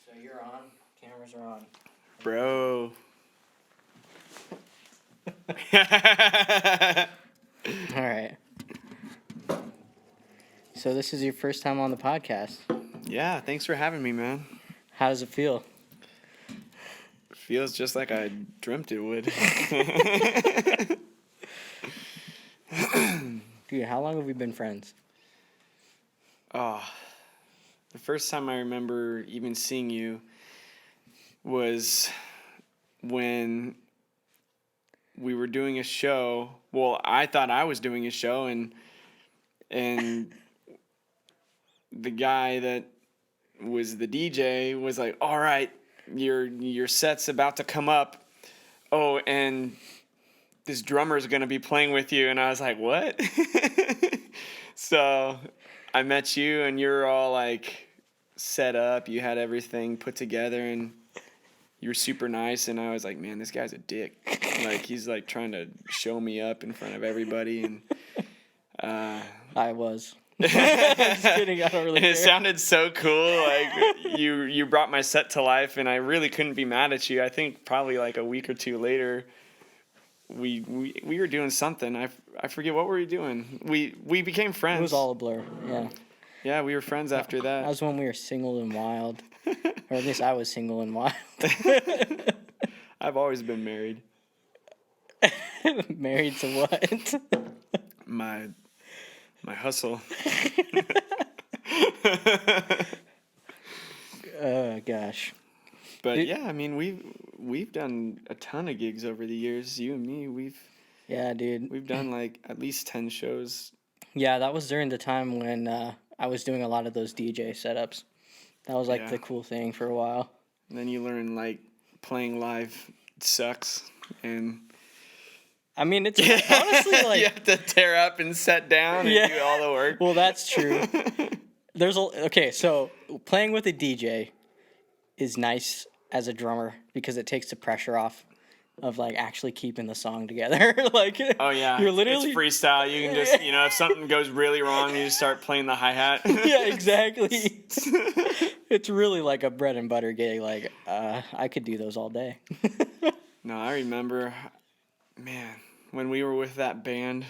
So you're on. Cameras are on. Bro. All right. So this is your first time on the podcast. Yeah, thanks for having me, man. How does it feel? Feels just like I dreamt it would. Dude, how long have we been friends? Oh, the first time I remember even seeing you was when we were doing a show. Well, I thought I was doing a show, and the guy that was the DJ was like, "All right, your set's about to come up. Oh, and this drummer's gonna be playing with you." And I was like, "What?" So I met you, and you were all like set up. You had everything put together, and you were super nice. And I was like, "Man, this guy's a dick. Like, he's like trying to show me up in front of everybody." And I was. Just kidding. I don't really and it care. sounded so cool. Like you brought my set to life, and I really couldn't be mad at you. I think probably like a week or two later, we were doing something. I forget what were we doing. We became friends. It was all a blur. Yeah. Yeah, we were friends after that. That was when we were single and wild. Or at least I was single and wild. I've always been married. Married to what? My hustle. Oh gosh. But yeah, I mean we've done a ton of gigs over the years. You and me, Yeah, dude. we've done like at least 10 shows. Yeah, that was during the time when I was doing a lot of those DJ setups. That was like the cool thing for a while. And then you learn like playing live sucks, and I mean, it's honestly like you have to tear up and set down and do all the work. Well, that's true. So playing with a DJ is nice as a drummer because it takes the pressure off of like actually keeping the song together. Like, oh yeah, you're literally it's freestyle. You can just if something goes really wrong, you just start playing the hi-hat. Yeah, exactly. It's really like a bread and butter gig. Like, I could do those all day. No, I remember, man, when we were with that band,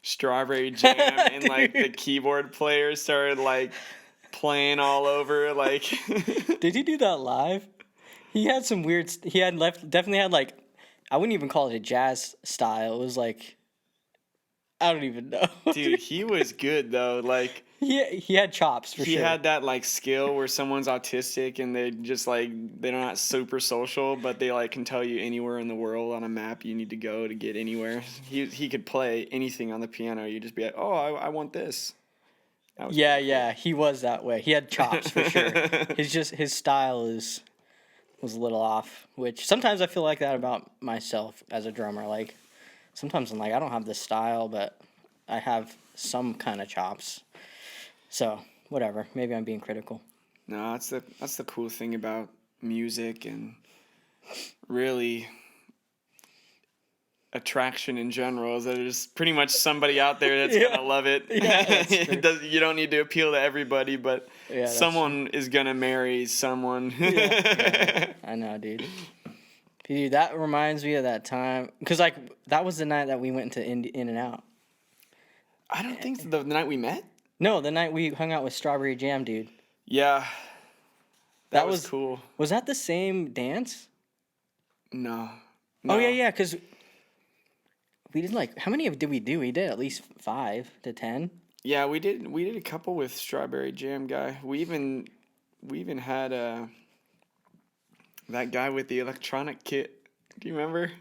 Strawberry Jam, and like the keyboard player started like playing all over. Like, Did he do that live? He had some weird. Definitely had like, I wouldn't even call it a jazz style. It was like, I don't even know. Dude, he was good though. Like, he had chops for sure. He had that like skill where someone's autistic and they just like they're not super social, but they like can tell you anywhere in the world on a map you need to go to get anywhere. He could play anything on the piano. You just be like, "Oh, I want this." Yeah, he was that way. He had chops for sure. His style was a little off, which sometimes I feel like that about myself as a drummer. Like sometimes I'm like, I don't have the style, but I have some kind of chops. So, whatever. Maybe I'm being critical. No, that's the cool thing about music and really attraction in general is that there's pretty much somebody out there that's gonna love it. Yeah, that's true. You don't need to appeal to everybody, but someone is gonna marry someone. Yeah, I know, dude. Dude, that reminds me of that time because like that was the night that we went to In and Out. I don't think the night we met. No, the night we hung out with Strawberry Jam, dude. Yeah. That was cool. Was that the same dance? No. Oh, yeah, because we did like, how many did we do? We did at least 5 to 10. Yeah, we did a couple with Strawberry Jam guy. We even had that guy with the electronic kit. Do you remember?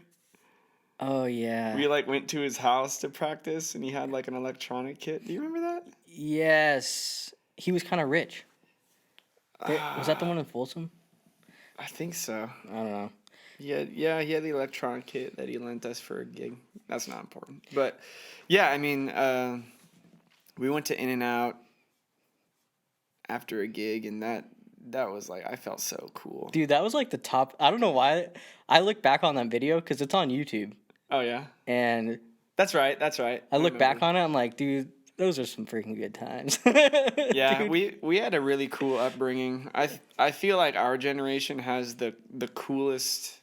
Oh, yeah. We like went to his house to practice and he had like an electronic kit. Do you remember that? Yes. He was kind of rich. Was that the one in Folsom? I think so. I don't know. He had the electronic kit that he lent us for a gig. That's not important. But yeah, I mean, we went to In and Out after a gig, and that was like, I felt so cool. Dude, that was like the top. I don't know why. I look back on that video because it's on YouTube. Oh, yeah? And That's right. I look back on it, I'm like, dude, Those are some freaking good times. Yeah, Dude. we had a really cool upbringing. I feel like our generation has the coolest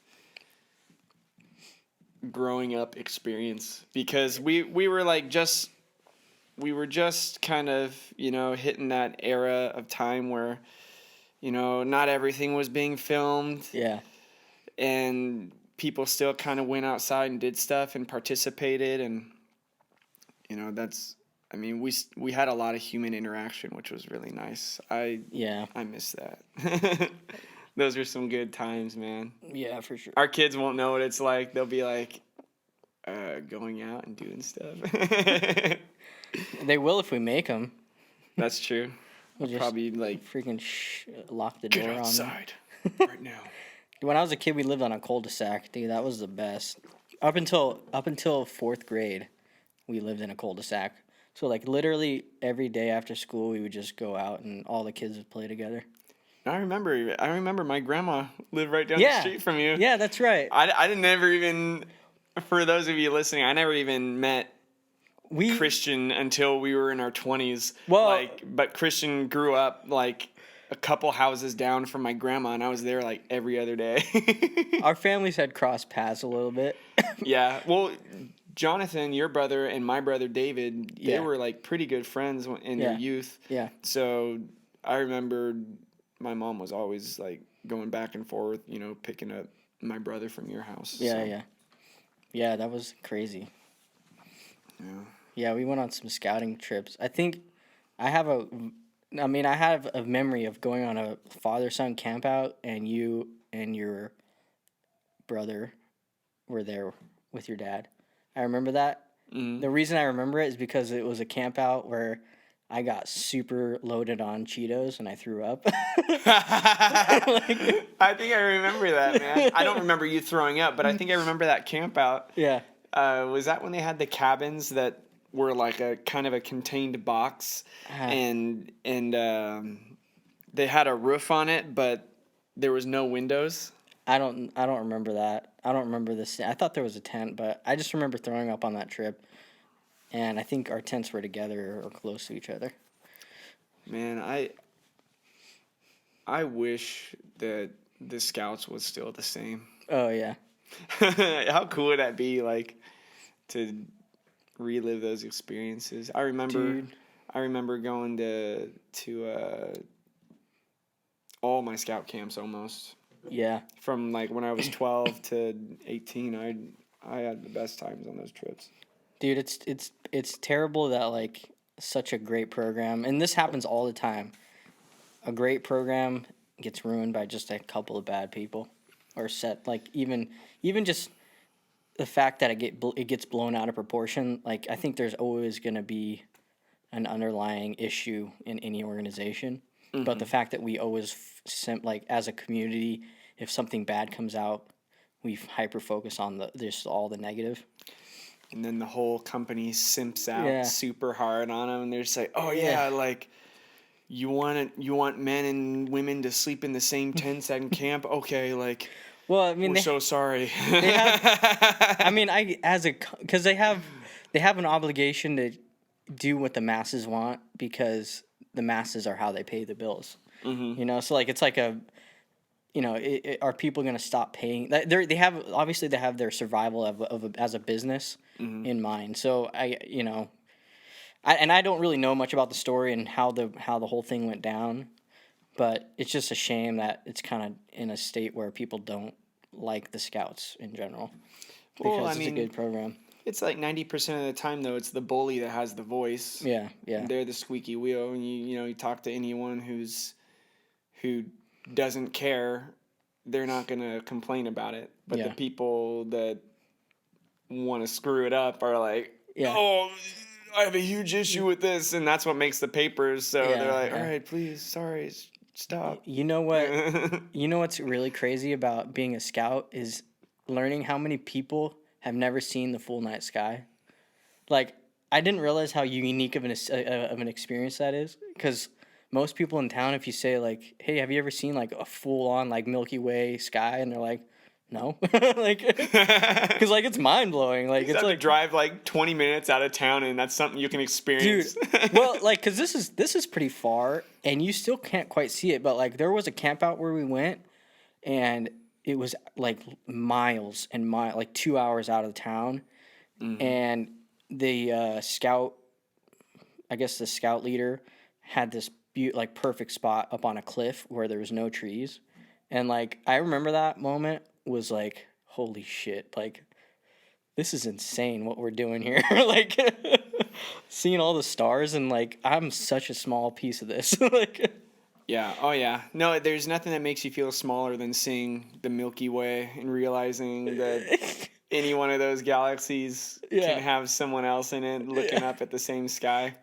growing up experience because we were like just we were just kind of, hitting that era of time where, not everything was being filmed Yeah. and people still kind of went outside and did stuff and participated. And, that's, I mean, we had a lot of human interaction, which was really nice. Yeah. I miss that. Those are some good times, man. Yeah, for sure. Our kids won't know what it's like. They'll be like, going out and doing stuff. They will if we make them. That's true. We'll just probably like freaking lock the get door on them. outside right now. When I was a kid, we lived on a cul-de-sac. Dude, that was the best. Up until fourth grade, we lived in a cul-de-sac. So like literally every day after school, we would just go out and all the kids would play together. I remember my grandma lived right down Yeah. the street from you. Yeah, that's right. I didn't never even, for those of you listening, I never even met Christian until we were in our 20s. Well, but Christian grew up like a couple houses down from my grandma, and I was there like every other day. our families had crossed paths a little bit. Yeah. Well, Jonathan, your brother, and my brother David, they were like pretty good friends in their youth. Yeah. So I remember my mom was always like going back and forth, picking up my brother from your house. Yeah, so. yeah. Yeah, that was crazy. Yeah. Yeah, we went on some scouting trips. I have a memory of going on a father-son camp out, and you and your brother were there with your dad. I remember that. Mm-hmm. The reason I remember it is because it was a camp out where I got super loaded on Cheetos and I threw up. I think I remember that, man. I don't remember you throwing up, but I think I remember that camp out. Yeah. Was that when they had the cabins that were like a kind of a contained box, and they had a roof on it, but there was no windows? I don't remember that. I don't remember this. I thought there was a tent, but I just remember throwing up on that trip. And I think our tents were together or close to each other. Man, I wish that the Scouts was still the same. Oh yeah. How cool would that be, like, to relive those experiences? I remember going to all my Scout camps almost. Yeah. From like when I was 12 to 18, I had the best times on those trips. Dude, it's terrible that like such a great program, and this happens all the time. A great program gets ruined by just a couple of bad people, or even just the fact that it gets blown out of proportion. Like I think there's always going to be an underlying issue in any organization, but the fact that we always as a community, if something bad comes out, we hyper focus on just all the negative. And then the whole company simps out super hard on them, and they're just like, "Oh yeah, like you want men and women to sleep in the same tents at camp? Okay, like, well, I mean, we're so sorry." They have, I mean, because they have an obligation to do what the masses want because the masses are how they pay the bills. Mm-hmm. So like it's like are people going to stop paying? They have their survival as a business in mind. So I don't really know much about the story and how the whole thing went down, but it's just a shame that it's kind of in a state where people don't like the Scouts in general because it's a good program. It's like 90% of the time though, it's the bully that has the voice. Yeah. They're the squeaky wheel, and you talk to anyone who doesn't care, they're not going to complain about it. But the people that want to screw it up are like, "Oh, I have a huge issue with this," and that's what makes the papers. So they're like, "All right, please, sorry, stop." You know what? You know what's really crazy about being a Scout is learning how many people have never seen the full night sky. Like, I didn't realize how unique of an experience that is, because most people in town, if you say like, "Hey, have you ever seen like a full on like Milky Way sky?" and they're like, no. Like, because, like, it's mind-blowing. Like, You it's have to like, drive like 20 minutes out of town, and that's something you can experience. dude, well, like, because this is pretty far, and you still can't quite see it, but, like, there was a camp out where we went, and it was, like, miles and miles, like, 2 hours out of town, and the scout, I guess the scout leader, had this like perfect spot up on a cliff where there was no trees, and like I remember that moment was like, holy shit, like this is insane what we're doing here. Like seeing all the stars, and like I'm such a small piece of this. Like Yeah. Oh, yeah. No, there's nothing that makes you feel smaller than seeing the Milky Way and realizing that any one of those galaxies Yeah. can have someone else in it looking up at the same sky.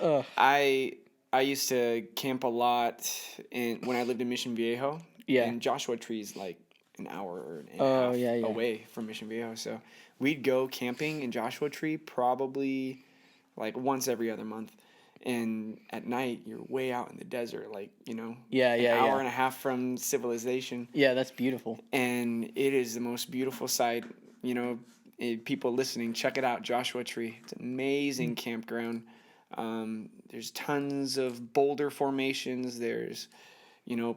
Ugh. I used to camp a lot when I lived in Mission Viejo. Yeah. And Joshua Tree's like an hour and a Oh, half yeah, yeah. away from Mission Viejo. So we'd go camping in Joshua Tree probably like once every other month. And at night, you're way out in the desert, like, Yeah, an hour and a half from civilization. Yeah, that's beautiful. And it is the most beautiful sight. People listening, check it out, Joshua Tree. It's an amazing campground. There's tons of boulder formations. There's,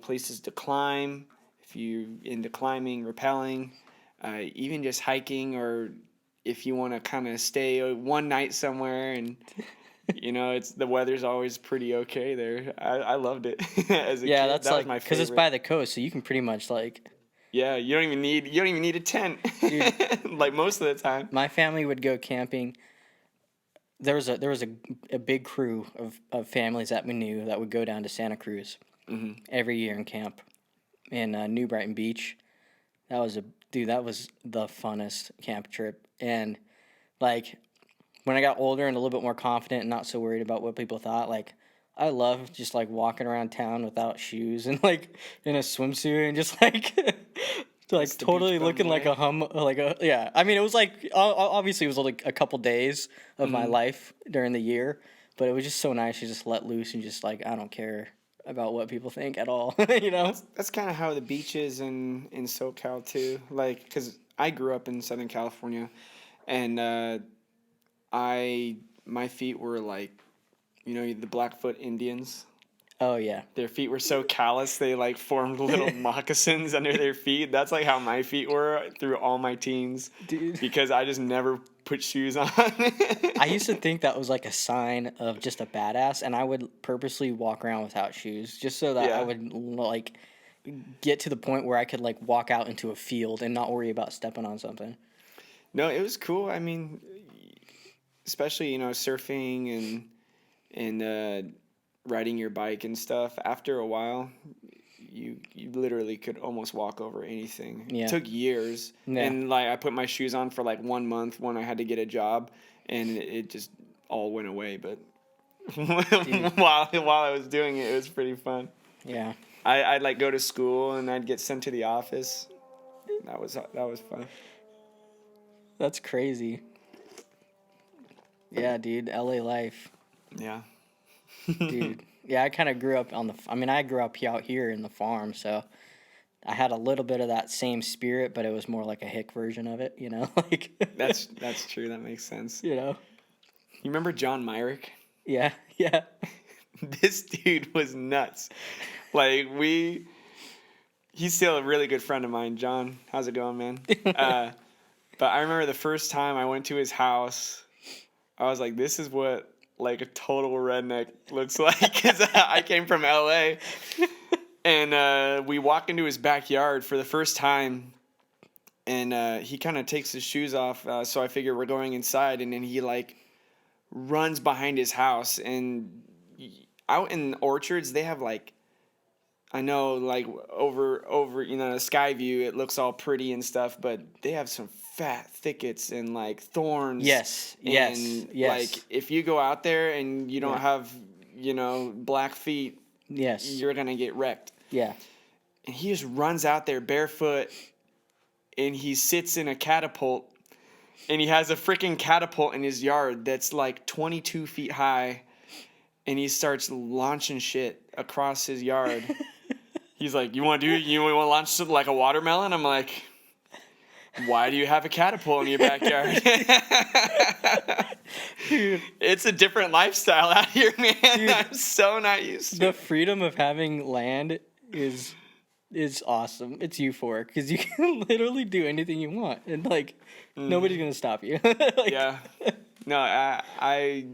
places to climb. If you're into climbing, rappelling, even just hiking, or if you want to kind of stay one night somewhere and... the weather's always pretty okay there. I loved it as a kid. Yeah, that's That was like my because it's favorite. by the coast, so you can pretty much like. Yeah, you don't even need a tent. Like most of the time. My family would go camping. There was a big crew of families that we knew that would go down to Santa Cruz every year and camp in New Brighton Beach. That was the funnest camp trip. And like when I got older and a little bit more confident and not so worried about what people thought, like I love just like walking around town without shoes and like in a swimsuit and just like like the totally beach bum looking like way. yeah. I mean, it was like obviously it was like a couple days of my life during the year, but it was just so nice to just let loose and just like I don't care about what people think at all. That's kind of how the beach is in SoCal too. Like, because I grew up in Southern California, and my feet were like, the Blackfoot Indians. Oh yeah. Their feet were so callous they like formed little moccasins under their feet. That's like how my feet were through all my teens, Dude. because I just never put shoes on. I used to think that was like a sign of just a badass, and I would purposely walk around without shoes just so that I Yeah. would like get to the point where I could like walk out into a field and not worry about stepping on something. No, it was cool. I mean, especially surfing and riding your bike and stuff. After a while, you literally could almost walk over anything. Yeah. It took years, Yeah. and like I put my shoes on for like 1 month when I had to get a job, and it just all went away. But while I was doing it, it was pretty fun. Yeah. I'd like go to school and I'd get sent to the office. That was fun. That's crazy. Yeah, dude, LA life. Yeah. Dude. Yeah, I kind of grew up I grew up out here in the farm, so I had a little bit of that same spirit, but it was more like a hick version of it, like That's true. That makes sense. You remember John Myrick? Yeah, yeah. This dude was nuts. Like he's still a really good friend of mine. John, how's it going, man? But I remember the first time I went to his house, I was like, this is what like a total redneck looks like, because I came from LA, and we walk into his backyard for the first time, and he kind of takes his shoes off, so I figure we're going inside, and then he like runs behind his house, and out in orchards they have like, I know like over the sky view it looks all pretty and stuff, but they have some fat thickets and like thorns. Yes. Like if you go out there and you don't Yeah. have black feet, Yes. you're gonna get wrecked. Yeah. And he just runs out there barefoot, and he sits in a catapult, and he has a freaking catapult in his yard that's like 22 feet high, and he starts launching shit across his yard. He's like, you want to launch like a watermelon? I'm like, Why do you have a catapult in your backyard? Dude, It's a different lifestyle out here, man. Dude, I'm so not used to the it. freedom of having land is awesome. It's euphoric because you can literally do anything you want, and like nobody's gonna stop you. Like, Yeah. No, I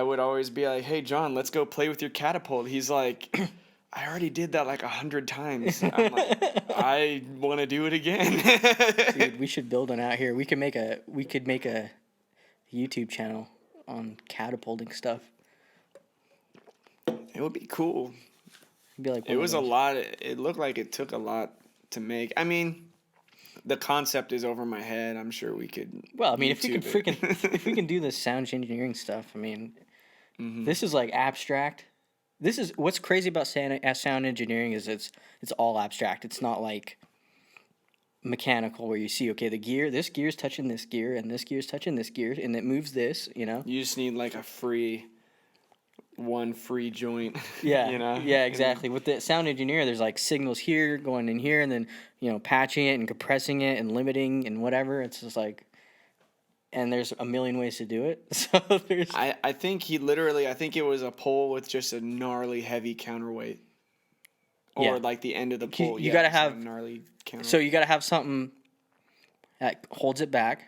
would always be like, hey, John, let's go play with your catapult. He's like, I already did that like 100 times. I'm like, I want to do it again. Dude, we should build one out here. We could make a YouTube channel on catapulting stuff. It would be cool. It'd be like It was a lot. It looked like it took a lot to make. I mean, the concept is over my head. I'm sure we could. Well, I mean, if we can YouTube it. freaking if we can do this sound engineering stuff, I mean, Mm-hmm. this is like abstract. This is what's crazy about sound engineering is it's all abstract. It's not like mechanical where you see, okay, this gear's touching this gear and this gear's touching this gear and it moves this, you know? You just need like one free joint. Yeah. You know? Yeah, exactly. With the sound engineer, there's like signals here going in here and then, you know, patching it and compressing it and limiting and whatever. It's just like, and there's a million ways to do it. So there's. I think I think it was a pole with just a gnarly heavy counterweight. Or Yeah. like the end of the pole. You gotta it's a have- gnarly counterweight. So you got to have something that holds it back,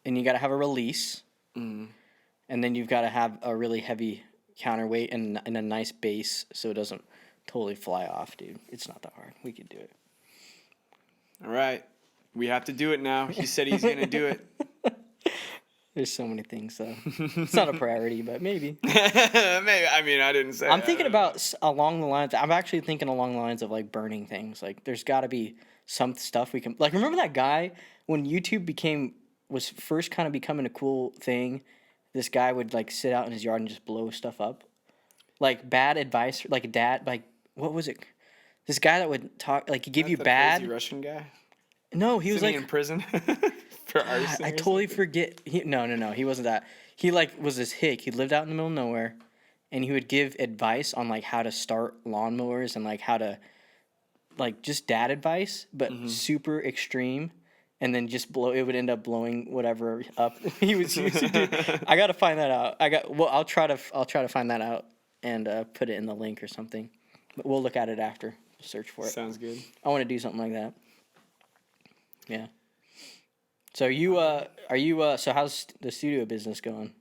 and you got to have a release, and then you've got to have a really heavy counterweight and a nice base so it doesn't totally fly off, dude. It's not that hard. We could do it. All right. We have to do it now. He said he's going to do it. There's so many things, though. It's not a priority, but maybe. Maybe. I mean, I didn't say I'm that. thinking about along the lines. I'm actually thinking along the lines of like burning things. Like, there's got to be some stuff we can. Like, remember that guy when YouTube was first kind of becoming a cool thing? This guy would like sit out in his yard and just blow stuff up. Like bad advice, like what was it? This guy that would talk, like, he'd give you the bad. crazy Russian guy? No, he was Isn't like he in prison for arson? I or totally something? forget. No, he wasn't that. He like was this hick. He lived out in the middle of nowhere, and he would give advice on like how to start lawnmowers and like how to, like, just dad advice, but super extreme, and then just blow. It would end up blowing whatever up he was using. Dude, I gotta find that out. I'll try to find that out and put it in the link or something. But we'll look at it after. Search for it. Sounds good. I want to do something like that. Yeah. So so how's the studio business going?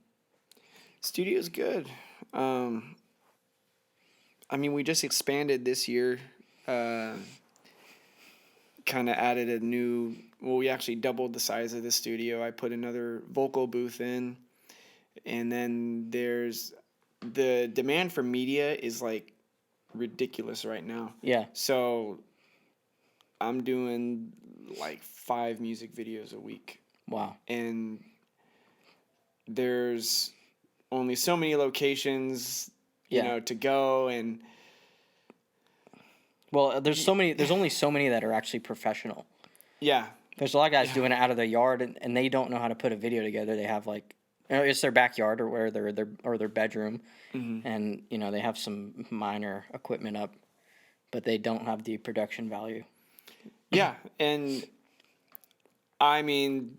Studio's good. I mean, we just expanded this year. Kind of added we actually doubled the size of the studio. I put another vocal booth in. And then there's the demand for media is like ridiculous right now. Yeah. So I'm doing like 5 music videos a week. Wow. And there's only so many locations, you know, to go, and well, there's only so many that are actually professional. yeah, There's a lot of guys doing it out of their yard, and they don't know how to put a video together. They have like, it's their backyard or where their bedroom, and you know they have some minor equipment up, but they don't have the production value. yeah, and I mean,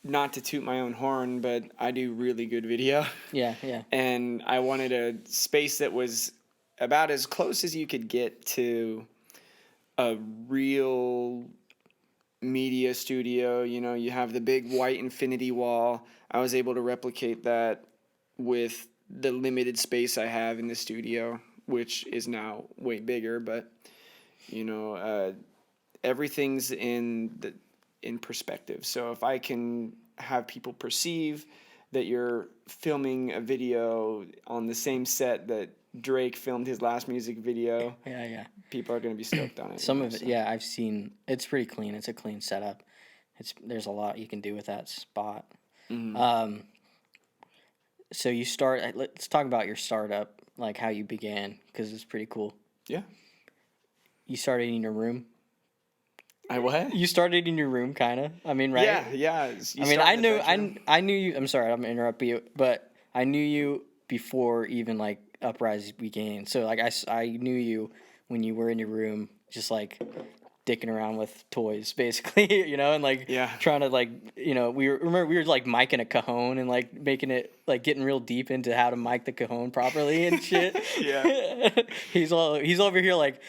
not to toot my own horn, but I do really good video. Yeah, yeah. And I wanted a space that was about as close as you could get to a real media studio. You know, you have the big white infinity wall. I was able to replicate that with the limited space I have in the studio, which is now way bigger, but you know, everything's in perspective. So if I can have people perceive that you're filming a video on the same set that Drake filmed his last music video, Yeah. people are going to be stoked on it. Some of it, yeah, I've seen. It's pretty clean. It's a clean setup. There's a lot you can do with that spot. So you start. Let's talk about your startup, like how you began, because it's pretty cool. Yeah. You started in your room. I what? You started in your room, kind of. I mean, right? Yeah. I mean, I knew you. I'm sorry, I'm gonna interrupt you, but I knew you before even like Uprise began. So like I knew you when you were in your room, just like dicking around with toys, basically, and like trying to like, we were like miking a cajon and like making it like getting real deep into how to mic the cajon properly and shit. Yeah. He's over here like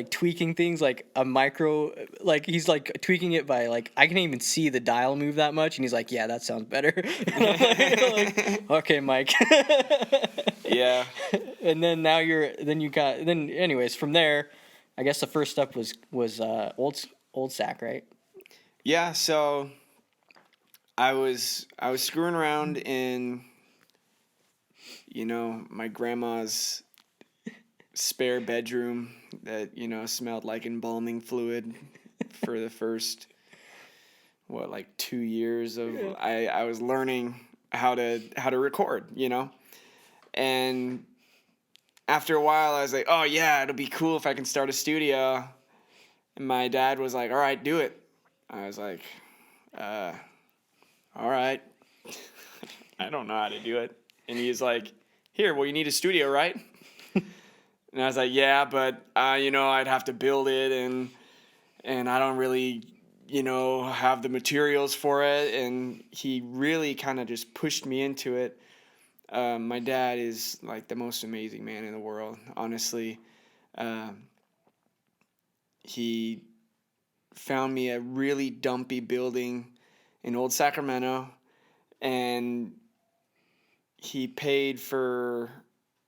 tweaking things like a micro, like he's like tweaking it by like I can't even see the dial move that much, and he's like, yeah, that sounds better. And I'm like, okay, Mike. Yeah. And then anyways from there, I guess the first step was old sack, right? Yeah, so I was screwing around in my grandma's spare bedroom that smelled like embalming fluid for the first 2 years of I was learning how to record, and after a while I was like, oh yeah, it'll be cool if I can start a studio. And my dad was like, all right, do it. I was like, all right. I don't know how to do it. And he's like, here, well, you need a studio, right? And I was like, yeah, but, I'd have to build it, and I don't really, have the materials for it. And he really kind of just pushed me into it. My dad is, like, the most amazing man in the world, honestly. He found me a really dumpy building in Old Sacramento, and he paid for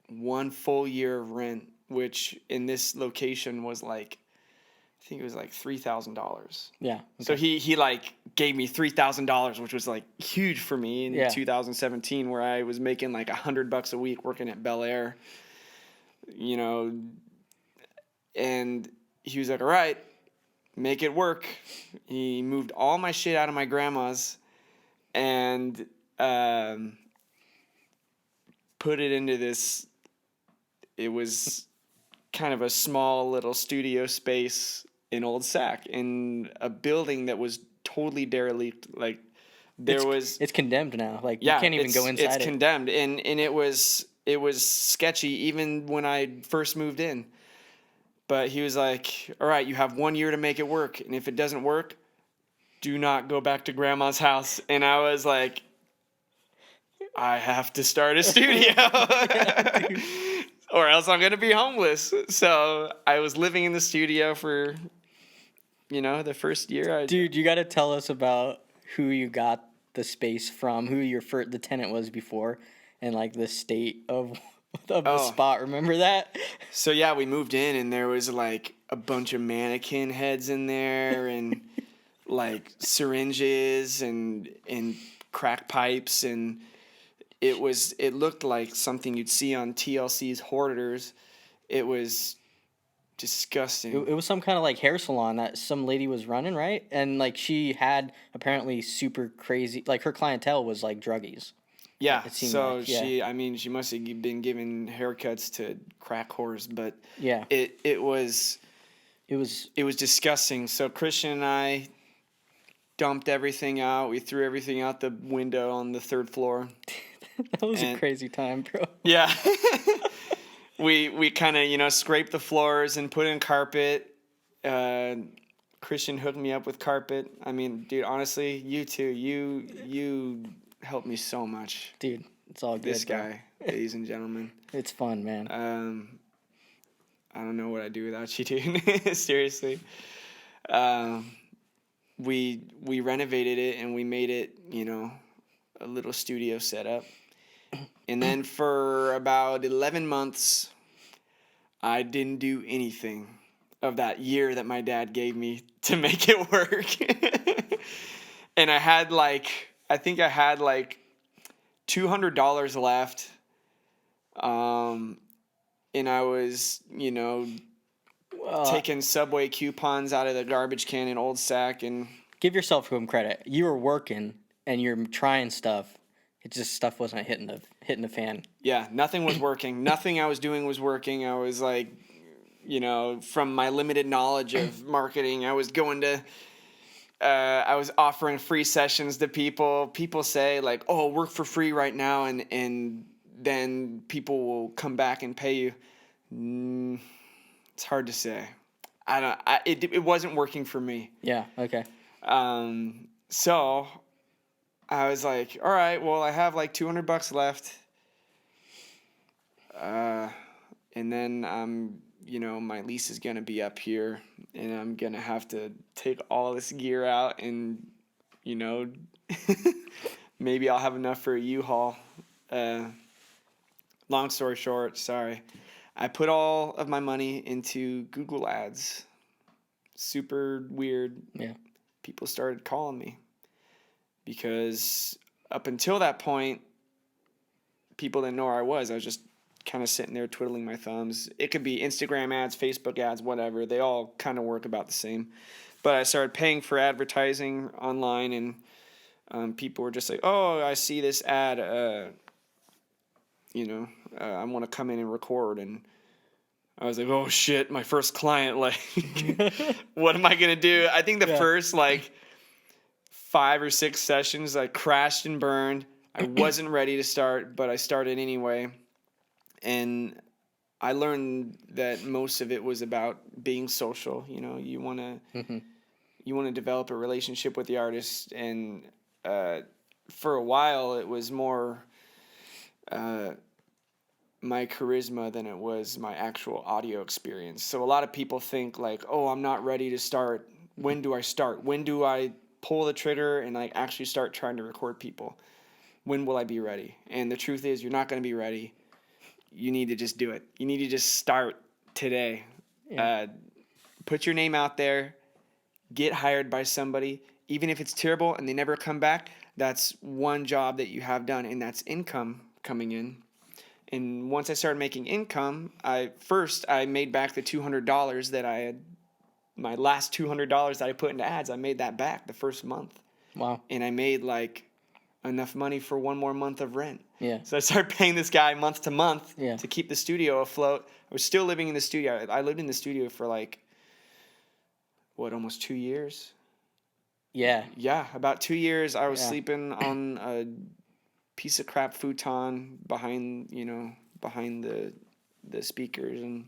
1 full year of rent, which in this location was like, I think it was like $3,000. Yeah. Okay. So he like gave me $3,000, which was like huge for me in 2017, where I was making like $100 a week working at Bel Air, and he was like, all right, make it work. He moved all my shit out of my grandma's and put it into this. It was kind of a small little studio space in Old Sac in a building that was totally derelict. Like it's condemned now. Like you can't even go inside. It's condemned, and it was sketchy even when I first moved in. But he was like, all right, you have 1 year to make it work. And if it doesn't work, do not go back to grandma's house. And I was like, I have to start a studio or else I'm going to be homeless. So I was living in the studio for, the first year. Dude, you got to tell us about who you got the space from, who the tenant was before, and like the state of the spot. Remember that? So yeah, we moved in and there was like a bunch of mannequin heads in there and like syringes and crack pipes, and it looked like something you'd see on TLC's Hoarders. It was disgusting. It was some kind of like hair salon that some lady was running, right? And like she had apparently super crazy, like her clientele was like druggies. Yeah, so like, she must have been giving haircuts to crack whores, but it was disgusting. So Christian and I dumped everything out. We threw everything out the window on the 3rd floor. That was a crazy time, bro. Yeah. we kind of, scraped the floors and put in carpet. Christian hooked me up with carpet. I mean, dude, honestly, you too. You helped me so much. Dude, it's all good. This guy, ladies and gentlemen. It's fun, man. I don't know what I'd do without you, dude. Seriously. We renovated it and we made it, a little studio setup. And then for about 11 months, I didn't do anything of that year that my dad gave me to make it work. And I had I think I had $200 left. And I was, taking Subway coupons out of the garbage can in Old Sac. And give yourself some credit. You were working and you're trying stuff. It just stuff wasn't hitting the fan. Yeah, nothing was working. Nothing I was doing was working. I was like, from my limited knowledge of marketing, I was going to, I was offering free sessions to people. People say like, oh, work for free right now, and then people will come back and pay you. It's hard to say. it wasn't working for me. Yeah. Okay. So I was like, all right, well, I have like $200 left. And then my lease is going to be up here, and I'm going to have to take all this gear out, and, maybe I'll have enough for a U-Haul. Long story short, sorry. I put all of my money into Google Ads. Super weird. Yeah. People started calling me because up until that point, people didn't know where I was. I was just kind of sitting there twiddling my thumbs. It could be Instagram ads, Facebook ads, whatever. They all kind of work about the same. But I started paying for advertising online, and people were just like, oh, I see this ad, I want to come in and record. And I was like, oh, shit, my first client, like, what am I going to do? I think the first, 5 or 6 sessions, I crashed and burned. I wasn't ready to start, but I started anyway. And I learned that most of it was about being social. You want to develop a relationship with the artist, and for a while it was more my charisma than it was my actual audio experience. So a lot of people think like, oh, I'm not ready to start. When do I start? When do I pull the trigger and actually start trying to record people? When will I be ready? And the truth is, you're not going to be ready. You need to just do it. You need to just start today. Yeah. Put your name out there. Get hired by somebody. Even if it's terrible and they never come back, that's one job that you have done, and that's income coming in. And once I started making income, I made back the $200 that I had, my last $200 that I put into ads, I made that back the first month. Wow. And I made enough money for one more month of rent. Yeah. So I started paying this guy month to month to keep the studio afloat. I was still living in the studio. I lived in the studio for almost 2 years? Yeah. Yeah, about 2 years. I was sleeping on a piece of crap futon behind the speakers, and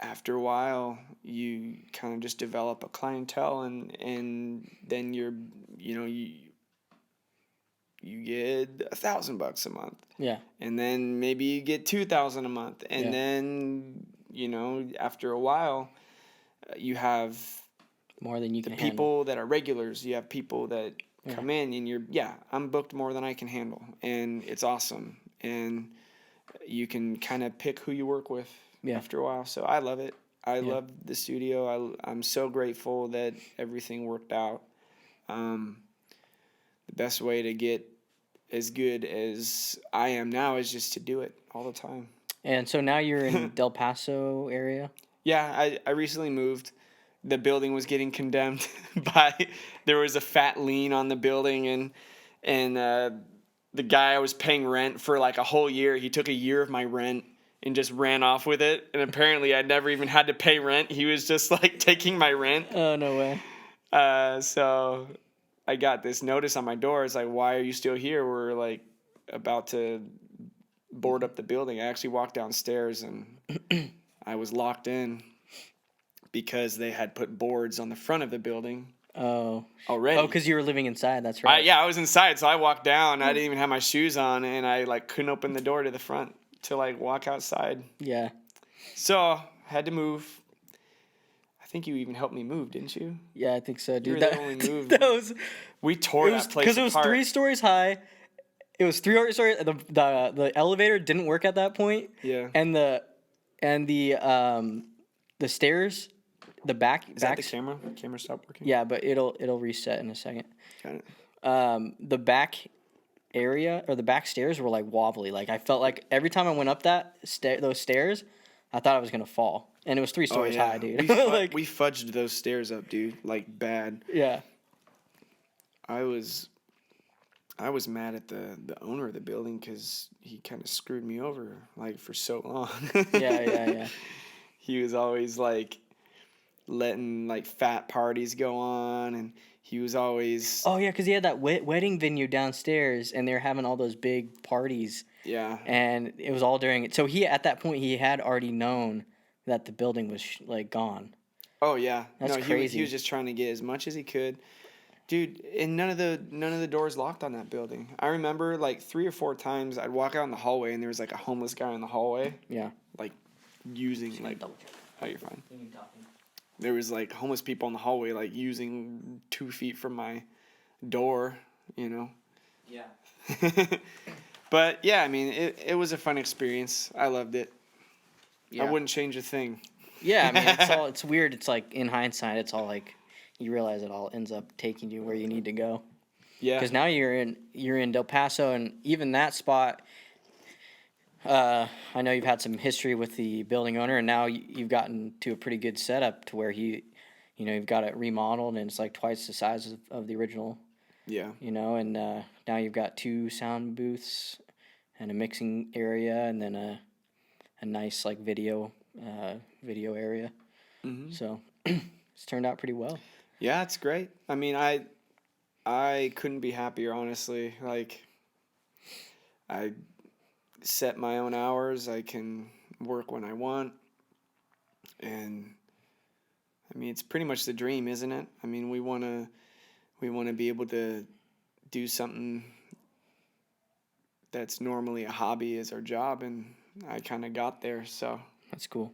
after a while you kind of just develop a clientele, and then you get $1,000 a month. Yeah. And then maybe you get $2,000 a month, and then after a while you have more than you can handle. People that are regulars. You have people that come in, and I'm booked more than I can handle, and it's awesome. And you can kind of pick who you work with after a while. So I love it. I love the studio. I'm so grateful that everything worked out. The best way to get as good as I am now is just to do it all the time. And so now you're in Del Paso area? Yeah, I recently moved. The building was getting condemned there was a fat lien on the building, and the guy I was paying rent for a whole year, he took a year of my rent and just ran off with it. And apparently I'd never even had to pay rent. He was just taking my rent. Oh, no way. So I got this notice on my door. It's like, why are you still here? We're about to board up the building. I actually walked downstairs and I was locked in because they had put boards on the front of the building. Oh. Already. Oh, because you were living inside. That's right. I was inside, so I walked down. I didn't even have my shoes on, and I couldn't open the door to the front to walk outside. Yeah. So had to move. I think you even helped me move, didn't you? Yeah, I think so, dude. You were the only move. We tore that place apart. Because it was 3 stories high. It was 3 stories. The elevator didn't work at that point. Yeah. And the stairs. The back. Is that the camera? The camera stopped working? Yeah, but it'll reset in a second. Got it. The back area or the back stairs were wobbly. I felt like every time I went up those stairs, I thought I was gonna fall. And it was 3 stories high, dude. We fudged those stairs up, dude. Bad. Yeah. I was mad at the owner of the building because he kind of screwed me over for so long. Yeah. He was always letting fat parties go on, and he was always Oh yeah, because he had that wedding venue downstairs, and they were having all those big parties, yeah. and it was all during it. So he at that point he had already known that the building was like gone. Oh yeah. That's No, crazy. he was just trying to get as much as he could. Dude, and none of the doors locked on that building. I remember like 3 or 4 times I'd walk out in the hallway and there was like a homeless guy in the hallway, Yeah. like using like oh, you're fine. There was like homeless people in the hallway like using 2 feet from my door, you know. Yeah. But yeah, I mean, it was a fun experience. I loved it. Yeah. I wouldn't change a thing. Yeah, I mean, it's weird. It's like in hindsight, it's all like you realize it all ends up taking you where you need to go. Yeah. Because now you're in Del Paso, and even that spot. I know you've had some history with the building owner, and now you've gotten to a pretty good setup to where you've got it remodeled, and it's like twice the size of the original. Yeah. And now you've got 2 sound booths and a mixing area, and then a nice like video area. Mm-hmm. So it's turned out pretty well. Yeah, it's great. I mean, I couldn't be happier, honestly. Like, I set my own hours. I can work when I want. And I mean, it's pretty much the dream, isn't it? I mean, we want to be able to do something that's normally a hobby as our job, and I kind of got there, so That's cool.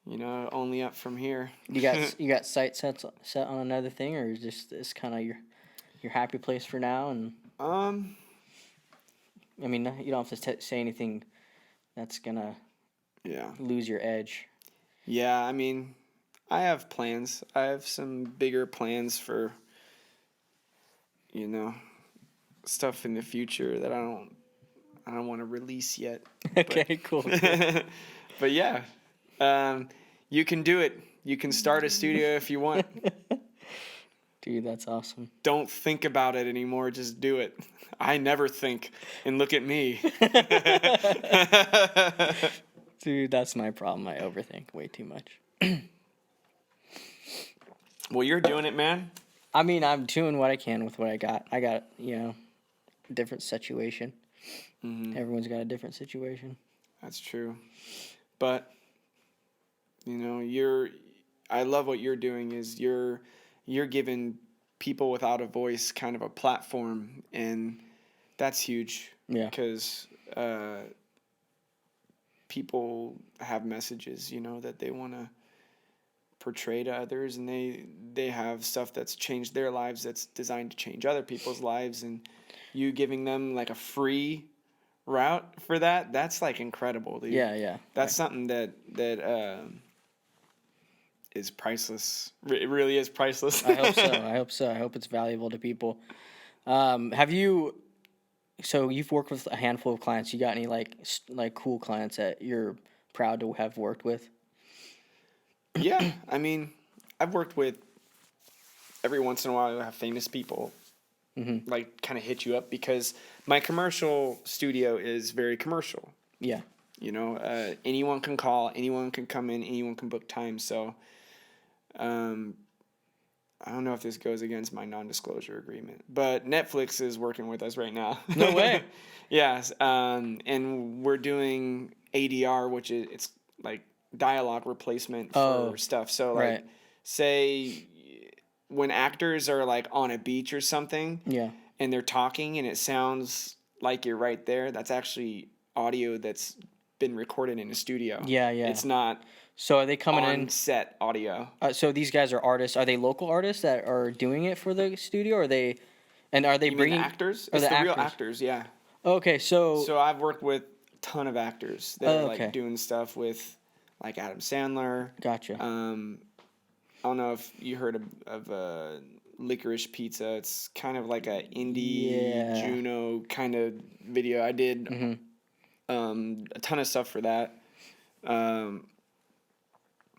Only up from here. You got sights set on another thing, or is just this kind of your happy place for now? And I mean, you don't have to say anything that's gonna lose your edge. Yeah, I mean, I have plans. I have some bigger plans for stuff in the future that I don't want to release yet. Okay, cool. But yeah, you can do it. You can start a studio if you want. Dude, that's awesome. Don't think about it anymore. Just do it. I never think. And look at me. Dude, that's my problem. I overthink way too much. Well, you're doing it, man. I mean, I'm doing what I can with what I got. I got, a different situation. Mm-hmm. Everyone's got a different situation. That's true. But, I love what you're doing is you're giving people without a voice kind of a platform, and that's huge. Yeah. Because people have messages, that they want to portray to others, and they have stuff that's changed their lives that's designed to change other people's lives, and you giving them like a free route for that's like incredible, dude. Yeah. That's something that is priceless. It really is priceless. I hope so. I hope it's valuable to people. So you've worked with a handful of clients. You got any like cool clients that you're proud to have worked with? Yeah, I mean, I've worked with, every once in a while I have famous people like kind of hit you up, because my commercial studio is very commercial. Yeah. Anyone can call, anyone can come in, anyone can book time. So I don't know if this goes against my non-disclosure agreement, but Netflix is working with us right now. No way. Yes. And we're doing ADR, which is, it's like dialogue replacement for stuff. So like, say when actors are like on a beach or something, and they're talking and it sounds like you're right there, that's actually audio that's been recorded in a studio. Yeah. It's not. So are they coming in set audio? So these guys are artists. Are they local artists that are doing it for the studio? Or are they bringing actors? It's the real actors, yeah. Okay, so I've worked with a ton of actors that are like doing stuff with like Adam Sandler. Gotcha. I don't know if you heard of Licorice Pizza. It's kind of like a indie Juno kind of video. I did a ton of stuff for that.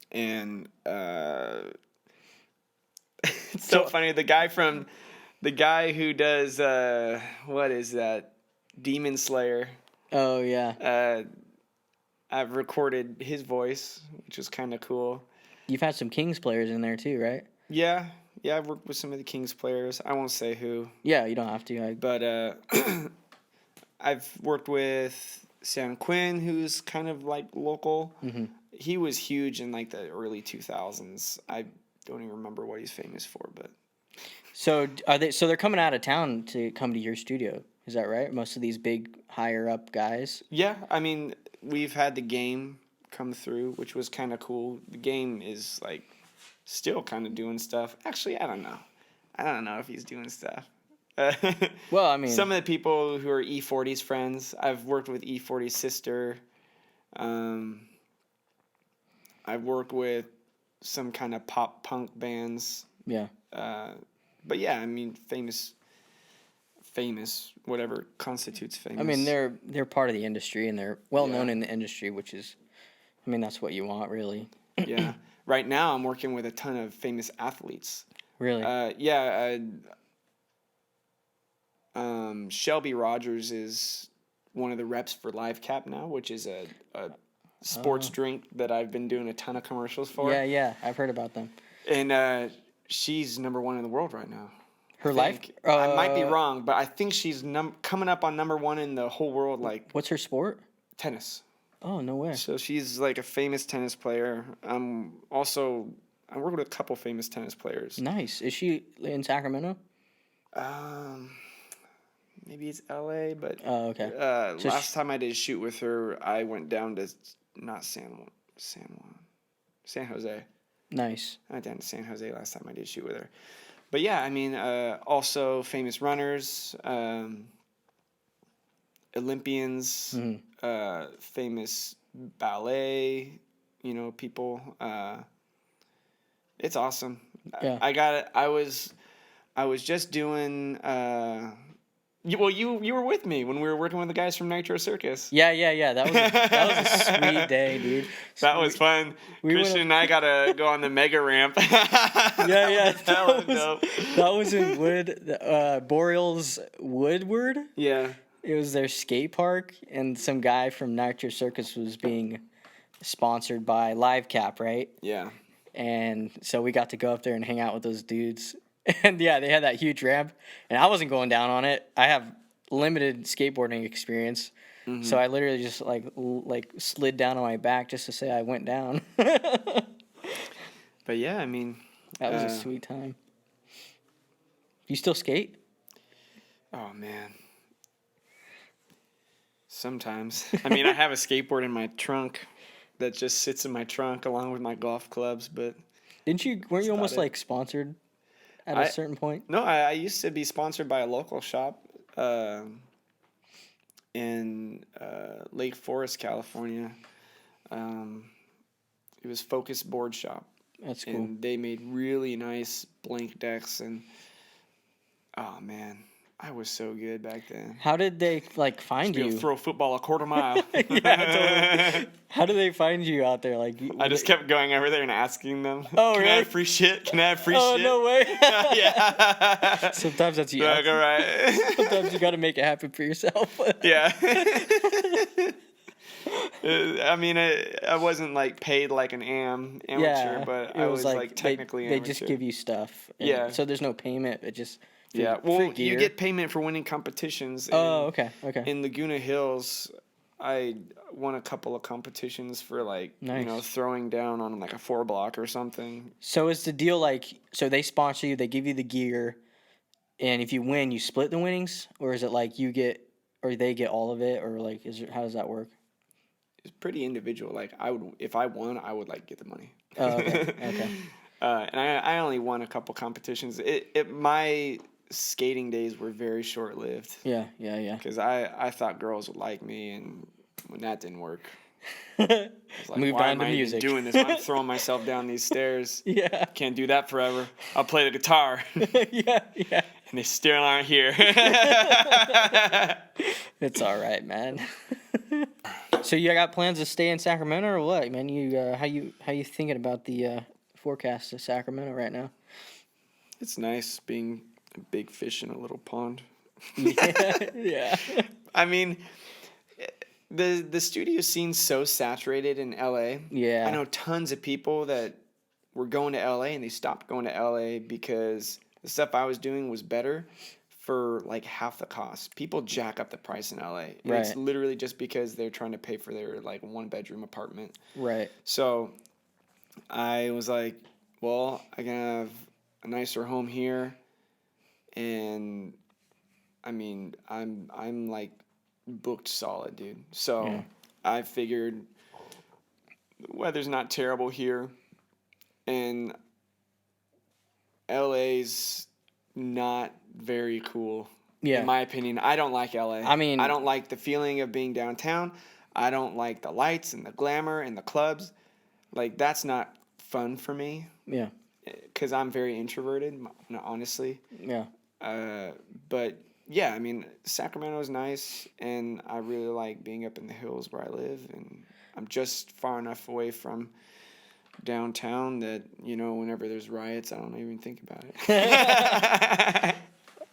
And it's so funny. The guy who does what is that? Demon Slayer. Oh yeah. I've recorded his voice, which is kind of cool. You've had some Kings players in there too, right? Yeah. yeah, I've worked with some of the Kings players. I won't say who, Yeah, you don't have to. but I've worked with San Quinn, who's kind of like local. Mm-hmm. He was huge in like the early 2000s. I don't even remember what he's famous for, but So are they? So they're coming out of town to come to your studio. Is that right? Most of these big higher up guys. yeah, I mean, we've had the game come through, which was kind of cool. The game is like still kind of doing stuff. Actually, I don't know. I don't know if he's doing stuff. Well, I mean, some of the people who are E40's friends, I've worked with E40's sister. I've worked with some kind of pop punk bands. yeah. But yeah, I mean, famous, whatever constitutes famous. I mean, they're part of the industry and they're well known in the industry, which is, I mean, that's what you want, really. Yeah. Right now, I'm working with a ton of famous athletes. Really? Shelby Rogers is one of the reps for Live Cap now, which is a sports drink that I've been doing a ton of commercials for. Yeah, I've heard about them. And she's number one in the world right now. Her life? I might be wrong, but I think she's coming up on number one in the whole world. Like, what's her sport? Tennis. Oh, no way. So she's like a famous tennis player. I work with a couple famous tennis players. Nice. Is she in Sacramento? Maybe it's LA, but oh, okay. So last time I did a shoot with her, I went down to not San Jose. Nice. I went down to San Jose last time I did a shoot with her. But yeah, I mean, also famous runners, Olympians, famous ballet, people. It's awesome. Yeah. I got it. I was just doing. You were with me when we were working with the guys from Nitro Circus. Yeah. That was a sweet day, dude. That was fun. Christian and I gotta go on the mega ramp. Yeah. That was dope. That was in Boreal's Woodward. Yeah. It was their skate park, and some guy from Nitro Circus was being sponsored by Live Cap, right? Yeah. And so we got to go up there and hang out with those dudes. And yeah, they had that huge ramp, and I wasn't going down on it. I have limited skateboarding experience, so I literally just like slid down on my back just to say I went down. But yeah, I mean, that was a sweet time. You still skate? Oh man. Sometimes. I mean, I have a skateboard in my trunk that just sits in my trunk along with my golf clubs, but weren't you almost like sponsored at a certain point? No, I used to be sponsored by a local shop in Lake Forest, California. It was Focus Board Shop. That's cool. And they made really nice blank decks, and oh man, I was so good back then. How did they find you? Throw a football a quarter mile. Yeah, totally. How do they find you out there? I just kept going over there and asking them. Oh, Can really? I have free shit? Can I have free shit? Oh, no way. Yeah. Sometimes that's you. Like, all right. Sometimes you got to make it happen for yourself. Yeah. I mean, I wasn't paid like an amateur, but I was technically they amateur. just give you stuff. Yeah. So there's no payment. It just well, you get payment for winning competitions. Oh, okay. In Laguna Hills, I won a couple of competitions for nice. Throwing down on a 4-block or something. So is the deal so they sponsor you, they give you the gear, and if you win, you split the winnings, or is it you get, or they get all of it, or how does that work? It's pretty individual. If I won, I would get the money. Oh, okay. Okay. And I only won a couple competitions. My skating days were very short lived. Yeah. Because I thought girls would like me, and when that didn't work, I was moved why on am to I music. even doing this? I'm throwing myself down these stairs. Yeah. Can't do that forever. I'll play the guitar. Yeah. And they still aren't here. It's all right, man. So you got plans to stay in Sacramento or what, man? How you thinking about the forecast of Sacramento right now? It's nice being a big fish in a little pond. Yeah. I mean, the studio scene's so saturated in LA. Yeah. I know tons of people that were going to LA and they stopped going to LA because the stuff I was doing was better for like half the cost. People jack up the price in LA. And it's Right. literally just because they're trying to pay for their like 1-bedroom apartment. Right. So I was like, well, I can have a nicer home here, and I mean, I'm like booked solid, dude. So Yeah. I figured the weather's not terrible here, and LA's not very cool. Yeah. In my opinion, I don't like LA. I mean- I don't like the feeling of being downtown. I don't like the lights and the glamour and the clubs. Like, that's not fun for me Yeah. because I'm very introverted, honestly. Yeah. But yeah, I mean, Sacramento's nice, and I really like being up in the hills where I live, and I'm just far enough away from downtown that, you know, whenever there's riots, I don't even think about it.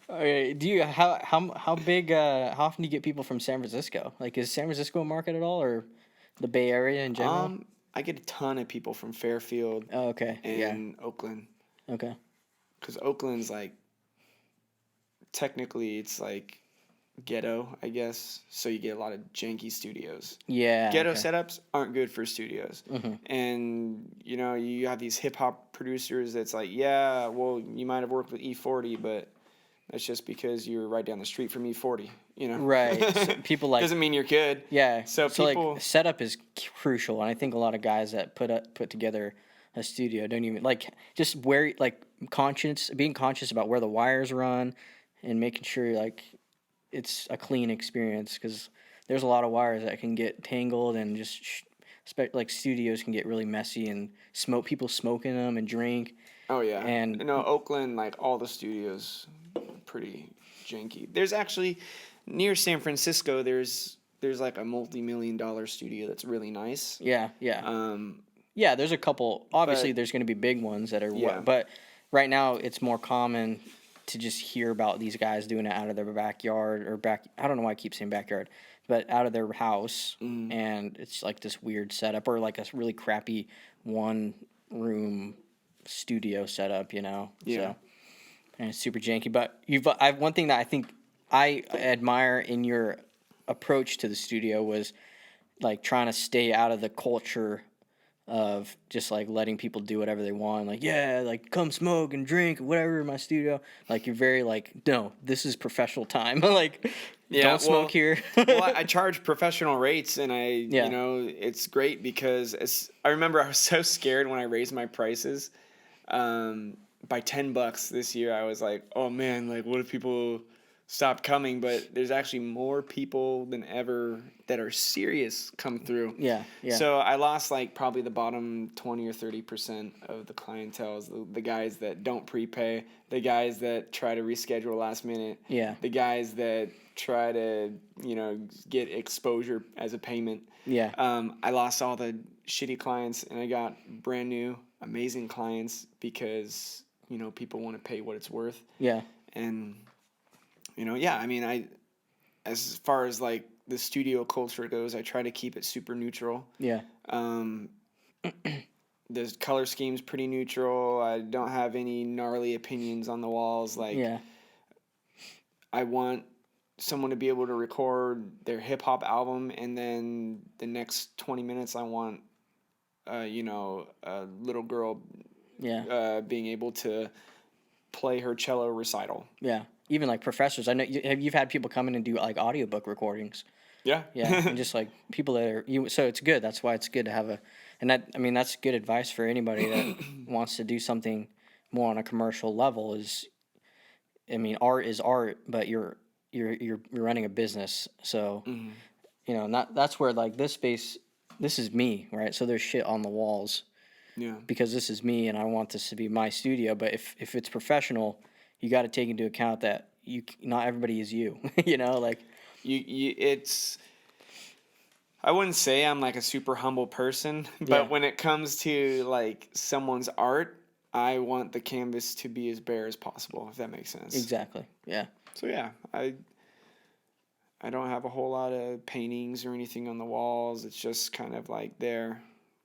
Okay, do you how big how often do you get people from San Francisco? Like, is San Francisco a market at all, or the Bay Area in general? I get a ton of people from Fairfield Oh, okay. and Oakland, Okay. because Oakland's like, technically it's like ghetto, I guess. So you get a lot of janky studios. Yeah. Ghetto okay. setups aren't good for studios. And, you know, you have these hip hop producers that's like, yeah, well, you might have worked with E40, but that's just because you're right down the street from E40, you know? Right. So people like Doesn't mean you're good. yeah. So people. like setup is crucial, and I think a lot of guys that put together a studio don't even like just where like being conscious about where the wires run, and making sure like it's a clean experience, because there's a lot of wires that can get tangled, and just like studios can get really messy, and people smoke in them and drink. Oh, yeah. And no, Oakland, like all the studios, pretty janky. There's actually, near San Francisco, there's like a multi-million-dollar studio that's really nice. yeah. Yeah, there's a couple. Obviously, But- there's going to be big ones that are, Yeah. but right now it's more common to just hear about these guys doing it out of their backyard or back. I don't know why I keep saying backyard, but out of their house, and it's like this weird setup, or like a really crappy 1-room studio setup, you know. Yeah. So, and it's super janky. But one thing that I think I admire in your approach to the studio was like trying to stay out of the culture of just like letting people do whatever they want, like, yeah, like come smoke and drink whatever in my studio. Like, you're very like, no, this is professional time. Like, don't smoke here. Well, I charge professional rates, and Yeah. you know, it's great because I remember I was so scared when I raised my prices by $10 this year. I was like, oh man, like what if people stop coming? But there's actually more people than ever that are serious come through. Yeah. So I lost like probably the bottom 20 or 30% of the clientele, the guys that don't prepay, the guys that try to reschedule last minute, Yeah. the guys that try to, you know, get exposure as a payment. Yeah. I lost all the shitty clients, and I got brand new, amazing clients because, you know, people want to pay what it's worth. Yeah. And, you know, yeah, I mean, as far as like the studio culture goes, I try to keep it super neutral. Yeah. The color scheme's pretty neutral. I don't have any gnarly opinions on the walls. Like, Yeah. I want someone to be able to record their hip hop album, and then the next 20 minutes, I want, you know, a little girl Yeah. being able to play her cello recital. Yeah. Even like professors. I know you've had people come in and do like audiobook recordings. Yeah. Yeah, and just like people that are so it's good. That's why it's good to have that's good advice for anybody that wants to do something more on a commercial level. Art is art, but you're running a business. So, you know, that's where like this space, this is me, right? So there's shit on the walls. Yeah. Because this is me and I want this to be my studio. But if it's professional, you got to take into account that not everybody is you. You know, like. It's, I wouldn't say I'm like a super humble person, but Yeah. when it comes to like someone's art, I want the canvas to be as bare as possible, if that makes sense. Exactly. Yeah. So yeah, I don't have a whole lot of paintings or anything on the walls. It's just kind of like there.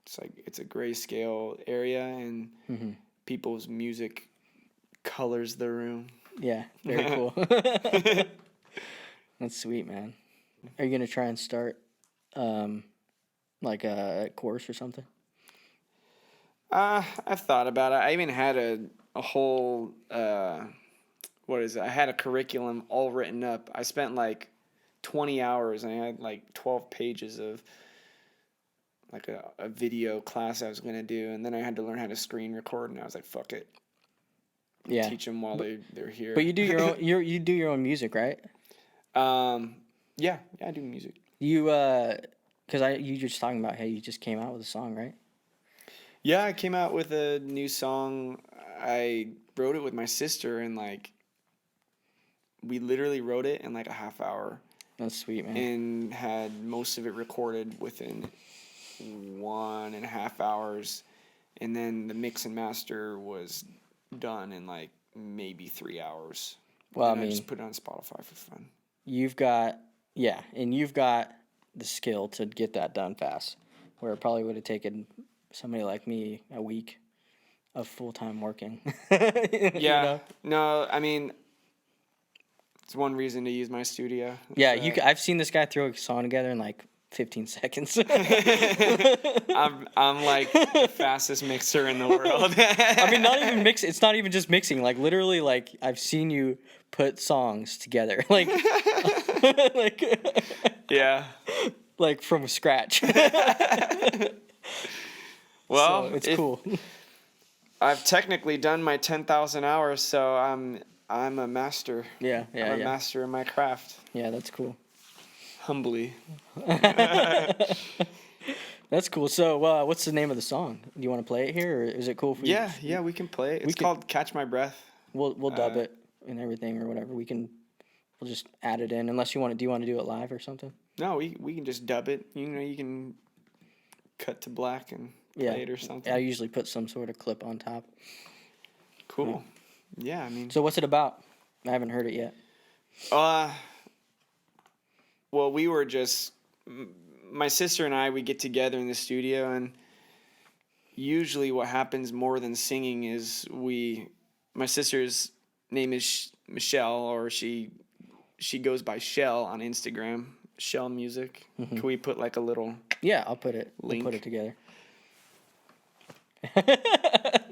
it's a grayscale area, and Mm-hmm. people's music colors the room. Yeah, very cool. That's sweet, man. Are you gonna try and start like a course or something? I've thought about it. I even had a whole what is it? I had a curriculum all written up. I spent like 20 hours, and I had like 12 pages of like a video class I was gonna do, and then I had to learn how to screen record, and I was like, fuck it. Yeah. Teach them while they're here. But you do your own you do your own music, right? Yeah, I do music. You because you just talking about how you just came out with a song, right? Yeah, I came out with a new song. I wrote it with my sister, and like we literally wrote it in like a half hour. That's sweet, man. And had most of it recorded within 1.5 hours, and then the mix and master was done in like maybe 3 hours. Well, and I mean, just put it on Spotify for fun. You've got the skill to get that done fast, where it probably would have taken somebody like me a week of full-time working. Yeah, You know? no, I mean, it's one reason to use my studio. Yeah, I've seen this guy throw a song together in like 15 seconds. I'm like the fastest mixer in the world. I mean, not even mix. It's not even just mixing. Like literally, like I've seen you put songs together, like, like, Yeah. like from scratch. Well, so it's cool. I've technically done my 10,000 hours, so I'm a master. Yeah, I'm a master in my craft. Yeah, that's cool. Humbly. That's cool. So, what's the name of the song? Do you want to play it here, or is it cool if we? Yeah, we can play it. It's called "Catch My Breath." We'll dub it and everything or whatever. We'll just add it in. Unless you want to. Do you want to do it live or something? No, we can just dub it. You know, you can cut to black and play it or something. I usually put some sort of clip on top. Cool. Yeah, I mean. So what's it about? I haven't heard it yet. Well, we were just, my sister and I, we get together in the studio, and usually what happens more than singing is my sister's name is Michelle, or she goes by Shell on Instagram, Shell Music. Mm-hmm. Can we put like a little Yeah, I'll put it. link? We'll put it together.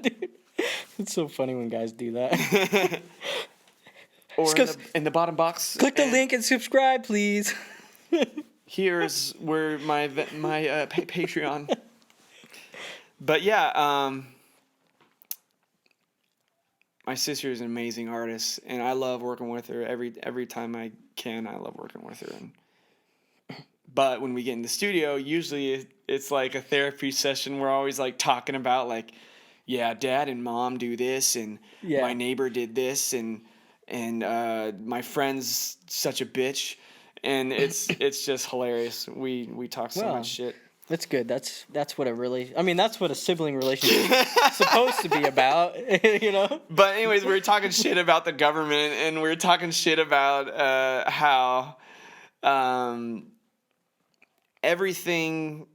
Dude, it's so funny when guys do that. Or in the bottom box. Click the link and subscribe, please. Here's where my Patreon. But yeah, my sister is an amazing artist, and I love working with her. Every time I can, I love working with her. But when we get in the studio, usually it's like a therapy session. We're always like talking about like, yeah, Dad and Mom do this, and my neighbor did this, and my friend's such a bitch, and it's just hilarious. We talk so much shit. That's good. That's what that's what a sibling relationship is supposed to be about, you know? But anyways, we were talking shit about the government, and we were talking shit about how everything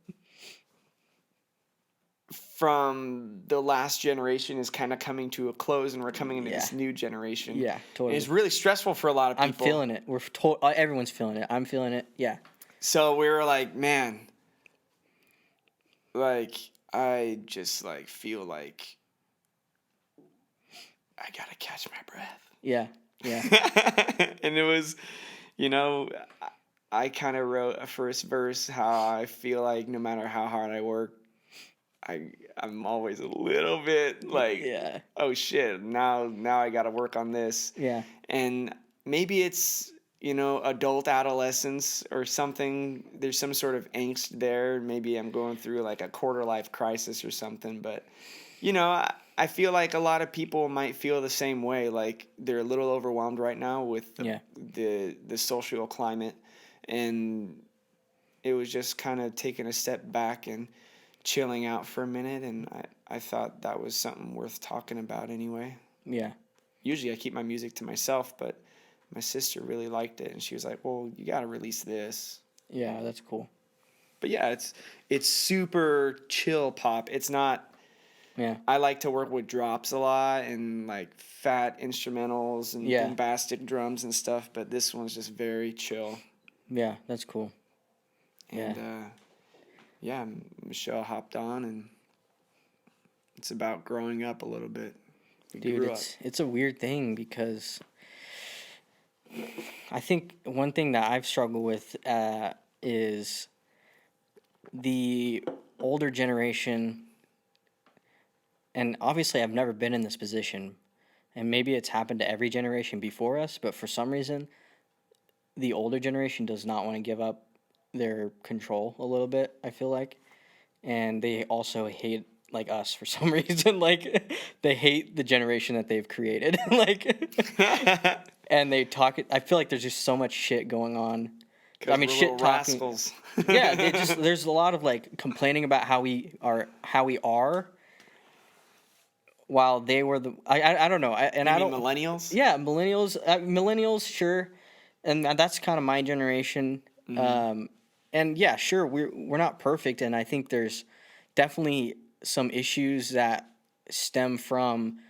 from the last generation is kind of coming to a close, and we're coming into this new generation. Yeah, totally. And it's really stressful for a lot of people. I'm feeling it. Everyone's feeling it. I'm feeling it. Yeah. So we were like, man, like I just like feel like I gotta catch my breath. Yeah. Yeah. And it was, you know, I kind of wrote a first verse how I feel like no matter how hard I work, I'm always a little bit like, oh shit, now I got to work on this. Yeah. And maybe it's, you know, adult adolescence or something. There's some sort of angst there. Maybe I'm going through like a quarter life crisis or something. But, you know, I feel like a lot of people might feel the same way. Like they're a little overwhelmed right now with the social climate. And it was just kind of taking a step back and chilling out for a minute, and I thought that was something worth talking about anyway. Yeah. Usually I keep my music to myself, but my sister really liked it, and she was like, well, you got to release this. Yeah, that's cool. But yeah, it's super chill pop. It's not. Yeah. I like to work with drops a lot and like fat instrumentals and Yeah. bombastic drums and stuff. But this one's just very chill. Yeah, that's cool. And yeah, Michelle hopped on, and it's about growing up a little bit. We Dude, grew up. it's a weird thing because I think one thing that I've struggled with is the older generation, and obviously I've never been in this position, and maybe it's happened to every generation before us, but for some reason, the older generation does not want to give up their control a little bit, I feel like. And they also hate, like, us for some reason. Like, they hate the generation that they've created. Like, and they talk, I feel like there's just so much shit going on. I mean, we're shit little talking. rascals. Yeah, there's a lot of, like, complaining about how we are, while they were I don't know. You mean millennials? Yeah, millennials, sure, and that's kind of my generation. And yeah, sure, we're not perfect, and I think there's definitely some issues that stem from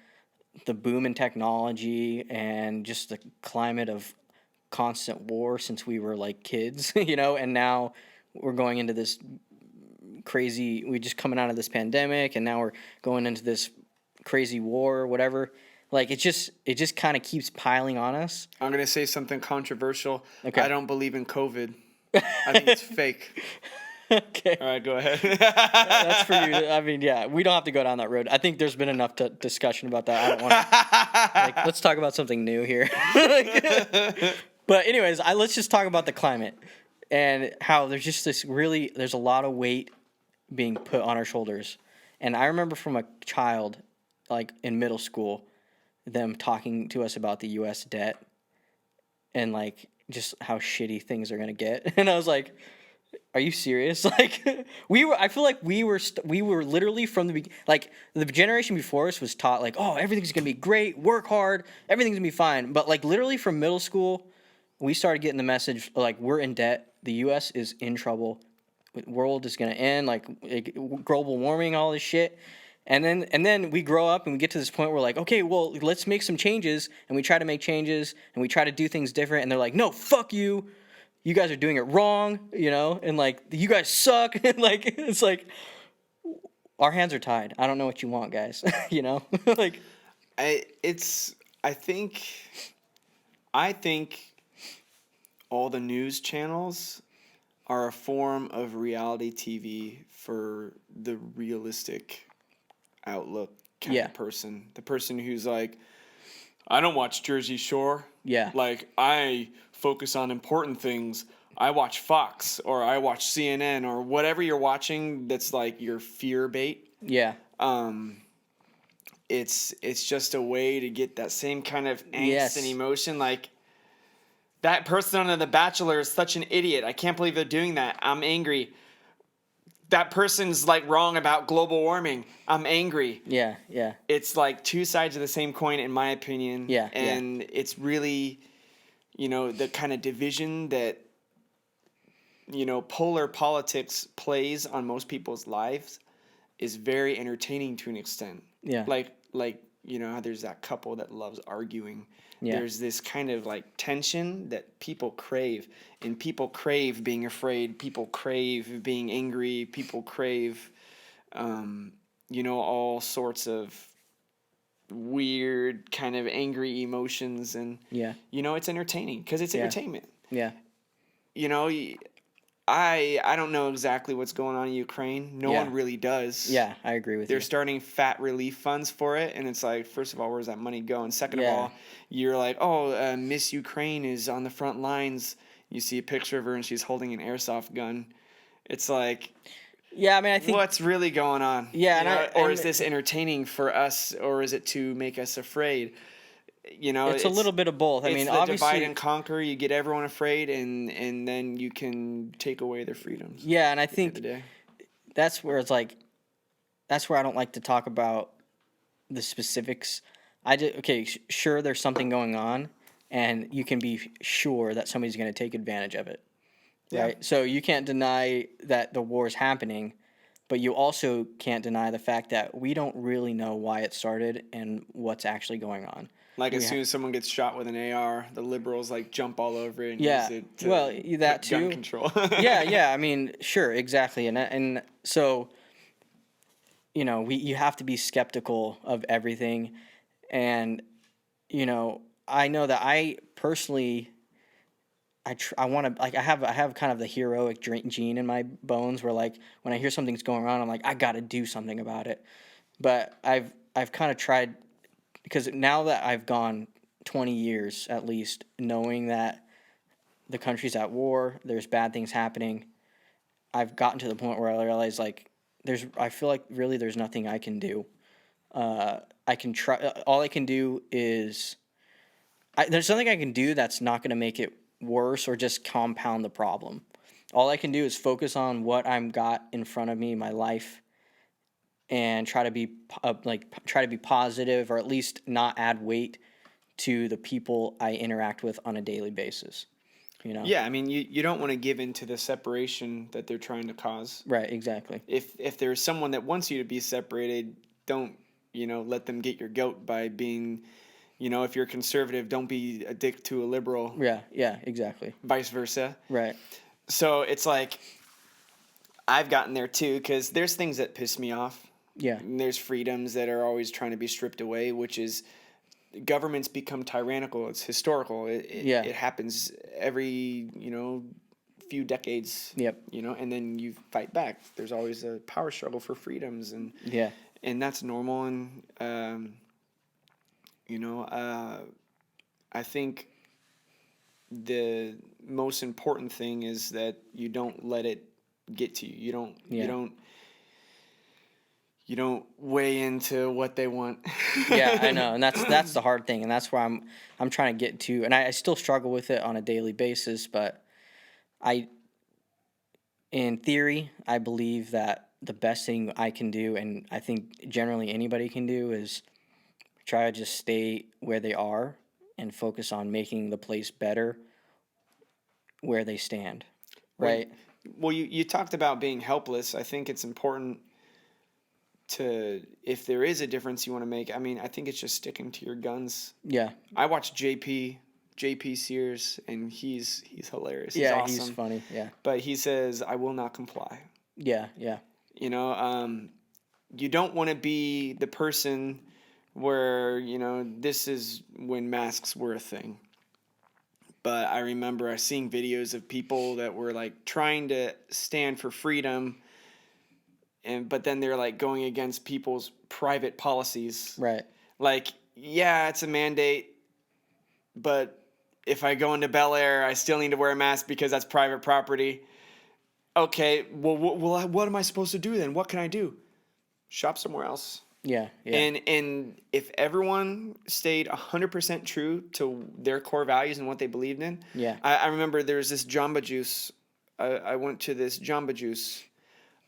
the boom in technology and just the climate of constant war since we were like kids, and now we're going into this crazy. We just coming out of this pandemic, and now we're going into this crazy war or whatever. Like it just kind of keeps piling on us. I'm gonna say something controversial. Okay. I don't believe in COVID. I think it's fake. Okay. All right, go ahead. That's for you. I mean, yeah, we don't have to go down that road. I think there's been enough discussion about that. I don't want to. Let's talk about something new here. But anyways, let's just talk about the climate and how there's just there's a lot of weight being put on our shoulders. And I remember from a child, like in middle school, them talking to us about the U.S. debt and like just how shitty things are gonna get. And I was like, are you serious? Like I feel like we were literally from the like the generation before us was taught like, oh, everything's gonna be great, work hard, everything's gonna be fine. But like literally from middle school, we started getting the message like we're in debt. The U.S. is in trouble. The world is gonna end. Like global warming, all this shit. And then we grow up and we get to this point where we're like, okay, well, let's make some changes. And we try to make changes and we try to do things different. And they're like, no, fuck you. You guys are doing it wrong, and like you guys suck. And like it's like our hands are tied. I don't know what you want, guys. Like I think all the news channels are a form of reality TV for the realistic outlook kind of person. The person who's like, I don't watch Jersey Shore. Yeah. Like, I focus on important things. I watch Fox or I watch CNN or whatever you're watching that's like your fear bait. Yeah. It's just a way to get that same kind of angst Yes. and emotion. Like, that person on The Bachelor is such an idiot. I can't believe they're doing that. I'm angry. That person's like wrong about global warming. I'm angry. Yeah, yeah. It's like two sides of the same coin, in my opinion. Yeah, and it's really, the kind of division that, polar politics plays on most people's lives is very entertaining to an extent. Yeah. Like how there's that couple that loves arguing. Yeah. There's this kind of like tension that people crave, and people crave being afraid. People crave being angry. People crave, all sorts of weird kind of angry emotions, and it's entertaining because it's entertainment. Yeah. I don't know exactly what's going on in Ukraine. No one really does. Yeah, I agree with you. They're starting fat relief funds for it, and it's like, first of all, where's that money going? Second of all, you're like, Miss Ukraine is on the front lines. You see a picture of her, and she's holding an airsoft gun. It's like, yeah, I mean, I think what's really going on? Yeah, or is this entertaining for us, or is it to make us afraid? It's a little bit of both. I mean, obviously, divide and conquer. You get everyone afraid, and then you can take away their freedoms. Yeah, and I think that's where it's like, that's where I don't like to talk about the specifics. Sure, there's something going on, and you can be sure that somebody's going to take advantage of it. right? So you can't deny that the war is happening, but you also can't deny the fact that we don't really know why it started and what's actually going on. Like as soon as someone gets shot with an AR, the liberals like jump all over it and use it to that put gun too. control. yeah. I mean, sure, exactly, and so you have to be skeptical of everything, and I know that I personally. I want to like I have kind of the heroic gene in my bones where like when I hear something's going on I'm like I got to do something about it. But I've kind of tried because now that I've gone 20 years at least knowing that the country's at war, there's bad things happening, I've gotten to the point where I realize like I feel like really there's nothing I can do. I can try. All I can do is there's something I can do that's not going to make it worse or just compound the problem. All I can do is focus on what I'm got in front of me, my life, and try to be positive or at least not add weight to the people I interact with on a daily basis. Yeah, I mean, you don't want to give in to the separation that they're trying to cause. Right, exactly. If there's someone that wants you to be separated, don't let them get your goat by being, if you're conservative, don't be a dick to a liberal. Yeah, exactly. Vice versa. Right. So it's like I've gotten there too because there's things that piss me off. Yeah. And there's freedoms that are always trying to be stripped away, which is governments become tyrannical. It's historical. It happens every few decades. Yep. And then you fight back. There's always a power struggle for freedoms, and that's normal. And I think the most important thing is that you don't let it get to you. You don't weigh into what they want. Yeah, I know, and that's the hard thing, and that's where I'm trying to get to, and I still struggle with it on a daily basis. But in theory, I believe that the best thing I can do, and I think generally anybody can do, is try to just stay where they are and focus on making the place better where they stand. Right? Well, you talked about being helpless. I think it's important if there is a difference you want to make, I mean, I think it's just sticking to your guns. Yeah. I watch JP Sears, and he's hilarious. Yeah, he's awesome. He's funny. Yeah. But he says, "I will not comply." Yeah. You don't want to be the person where this is when masks were a thing. But I remember seeing videos of people that were like trying to stand for freedom. But then they're like going against people's private policies. Right. Like, yeah, it's a mandate, but if I go into Bel Air, I still need to wear a mask because that's private property. Okay, well, what am I supposed to do then? What can I do? Shop somewhere else. Yeah. And if everyone stayed 100% true to their core values and what they believed in. Yeah. I remember there was this Jamba Juice. I went to this Jamba Juice.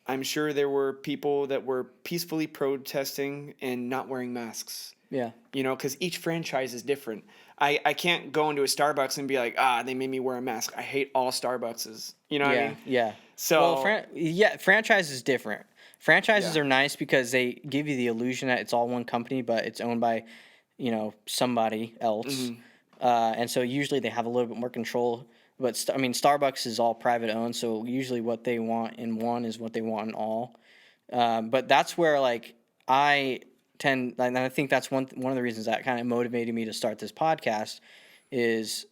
I'm sure there were people that were peacefully protesting and not wearing masks. Yeah. Because each franchise is different. I can't go into a Starbucks and be like, they made me wear a mask. I hate all Starbuckses. You know what I mean? Yeah. So, franchise is different. Franchises are nice because they give you the illusion that it's all one company, but it's owned by, somebody else. Mm-hmm. And so usually they have a little bit more control. But Starbucks is all private owned, so usually what they want in one is what they want in all. But that's where I tend, and I think that's one of the reasons that kind of motivated me to start this podcast, is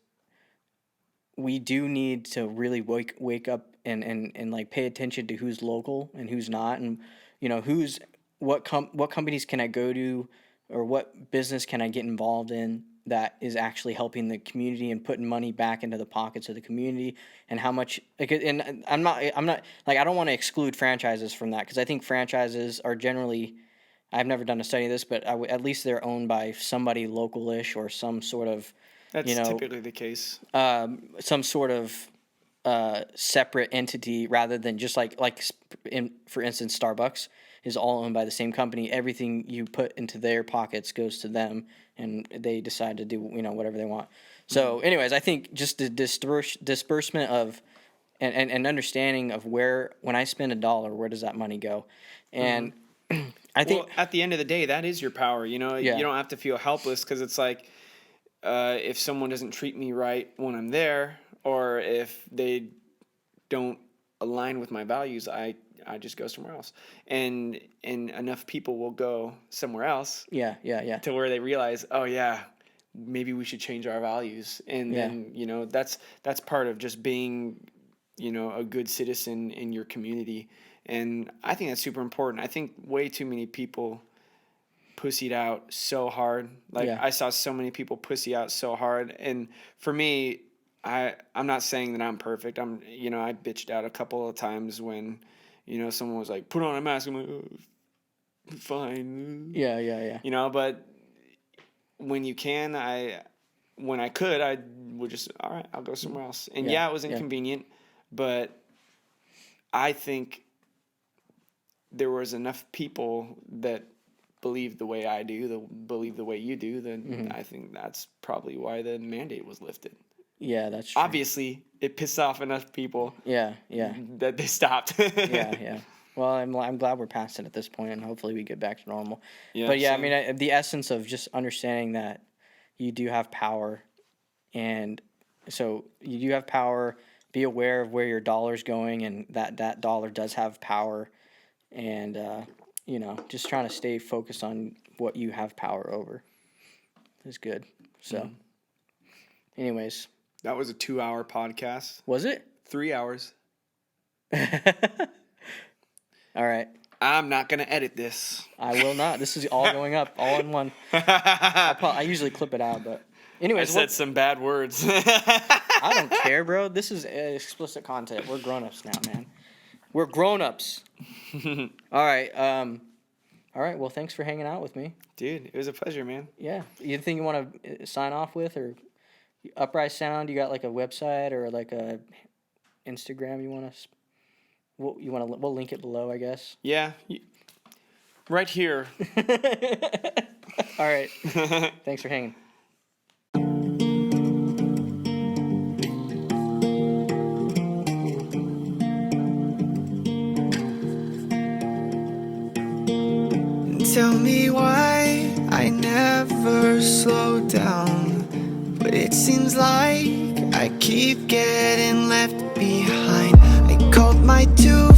we do need to really wake up and pay attention to who's local and who's not, and what companies can I go to, or what business can I get involved in that is actually helping the community and putting money back into the pockets of the community, and how much. And I'm not I don't want to exclude franchises from that, because I think franchises are generally, I've never done a study of this, but at least they're owned by somebody local-ish or some sort of. That's typically the case. Some sort of separate entity, rather than just for instance, Starbucks is all owned by the same company. Everything you put into their pockets goes to them, and they decide to do whatever they want. So, anyways, I think just the disbursement of and understanding of when I spend $1, where does that money go? And I think at the end of the day, that is your power. You know, Yeah. you don't have to feel helpless because it's like if someone doesn't treat me right when I'm there, or if they don't align with my values, I just go somewhere else. And enough people will go somewhere else yeah. to where they realize, oh yeah, maybe we should change our values. And Yeah. then, you know, that's part of just being, you know, a good citizen in your community. And I think that's super important. I think way too many people pussied out so hard. Like Yeah. I saw so many people pussy out so hard. And for me, I'm not saying that I'm perfect. I bitched out a couple of times when, you know, someone was like, put on a mask. I'm like, oh, fine. Yeah. You know, but when you can, when I could, I would just, all right, I'll go somewhere else. And Yeah, it was yeah. inconvenient, but I think there was enough people that believe the way I do, believe the way you do, then I think that's probably why the mandate was lifted. Yeah, that's true. Obviously, it pissed off enough people Yeah. that they stopped. Yeah. Well, I'm glad we're past it at this point, and hopefully we get back to normal. Yeah, But yeah, same. I mean, the essence of just understanding that you do have power, and so you do have power. Be aware of where your dollar's going, and that dollar does have power, and you know, just trying to stay focused on what you have power over is good. So, anyways, That was a 2-hour podcast. was it? 3 hours. All right. I'm not going to edit this. I will not. This is all going up, all in one. I usually clip it out, but I anyways, said some bad words. I don't care, bro. This is explicit content. We're grown-ups now, man. We're grown-ups. All right. All right. Well, thanks for hanging out with me. Dude, it was a pleasure, man. Yeah. You think you want to sign off with, or Uprise Sound? You got like a website or like a Instagram you want to? We'll link it below, I guess. Yeah. Right here. All right. Thanks for hanging. Tell me why I never slow down, but it seems like I keep getting left behind. I called my dude